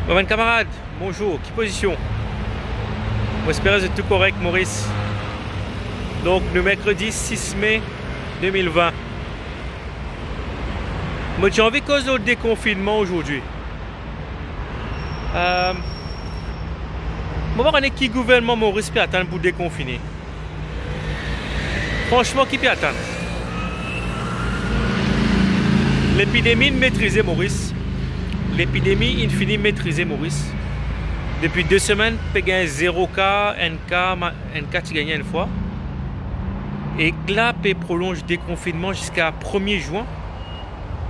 Bon, camarade, bonjour, qui position? J'espère que c'est tout correct, Maurice. Donc, le mercredi 6 mai 2020. Moi, j'ai envie de cause du déconfinement aujourd'hui. On va voir qui gouvernement Maurice peut attendre pour déconfiner. Franchement, qui peut attendre? L'épidémie maîtrisée, Maurice. L'épidémie infinie maîtrisée, Maurice. Depuis 2 semaines, tu gagnes 0 cas, NK, tu gagnes une fois. Et là, tu prolonge déconfinement jusqu'à 1er juin.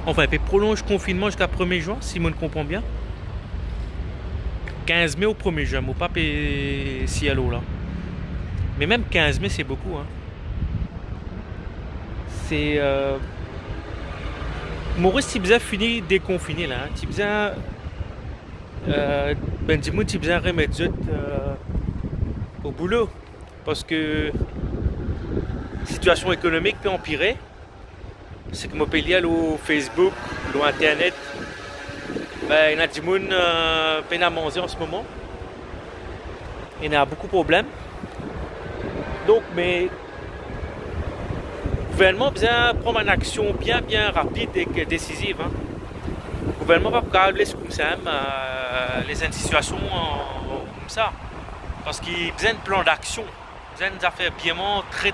Enfin, tu prolonge confinement jusqu'à 1er juin, si je me comprends bien. 15 mai au 1er juin, mon pape est si à l'eau là. Mais même 15 mai, c'est beaucoup. Hein. C'est. Maurice, tu as fini déconfiné là. Hein. Tu as. Benjamin, tu as remettre au boulot. Parce que. Situation économique peut empirer. C'est que mon pays au Facebook, au Internet. Ben, il y a des gens peine à manger en ce moment. Il y a beaucoup de problèmes. Donc, mais le gouvernement a besoin de prendre une action bien rapide et décisive. Hein. Le gouvernement va pas laisser comme ça les situations comme ça. Parce qu'il a besoin de plan d'action. Il a besoin d'affaires bien très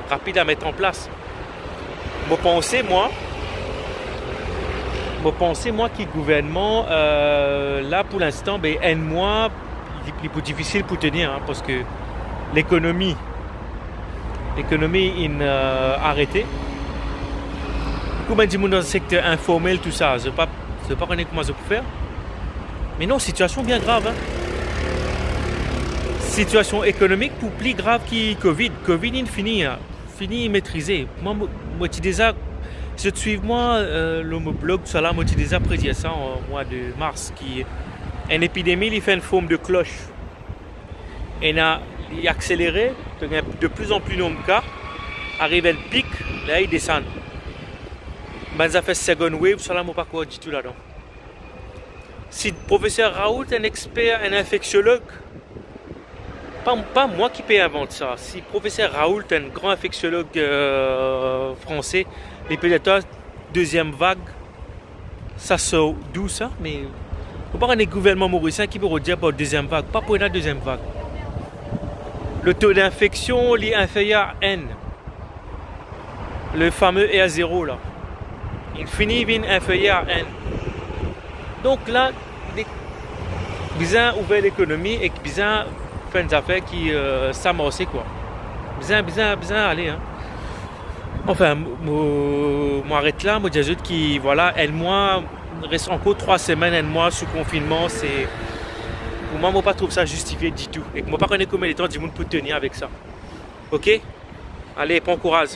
rapides à mettre en place. Moi, que le gouvernement, là pour l'instant, ben, un mois, il est plus difficile pour tenir, hein, parce que l'économie est arrêtée. Beaucoup de gens dans le secteur informel, tout ça, je ne sais pas comment ça peut faire. Mais non, situation bien grave. Hein. Situation économique pour plus grave que Covid. Covid est fini maîtrisé. Moi, déjà, je te suis le blog, tout ça là, moi, j'ai déjà prédit ça en mois de mars, qui une épidémie, il fait une forme de cloche. Et il a accéléré, de plus en plus de cas, arrive à un pic, là il descend. Ben, ça fait second wave, ça là, moi pas quoi du tout là-dedans. Si le professeur Raoult, un expert, un infectiologue, pas moi qui peux inventer ça. Si le professeur Raoult, un grand infectiologue français, les peut-être deuxième vague, ça sort d'où ça? Mais on parle des gouvernements mauriciens qui peuvent dire pour deuxième vague, pas pour la deuxième vague. Le taux d'infection est inférieur à N. Le fameux R0 là. Il finit inférieur à N. Donc là, bien ouvert l'économie et bien faire des affaires qui s'amorcent quoi. Bien aller. Hein. Enfin, m'arrête là, moi j'ajoute qui voilà, un mois, reste encore 3 semaines, un mois sous confinement, c'est. Pour moi, je ne trouve pas ça justifié du tout. Et que je ne sais pas combien de temps du monde peut tenir avec ça. Ok? Allez, bon courage.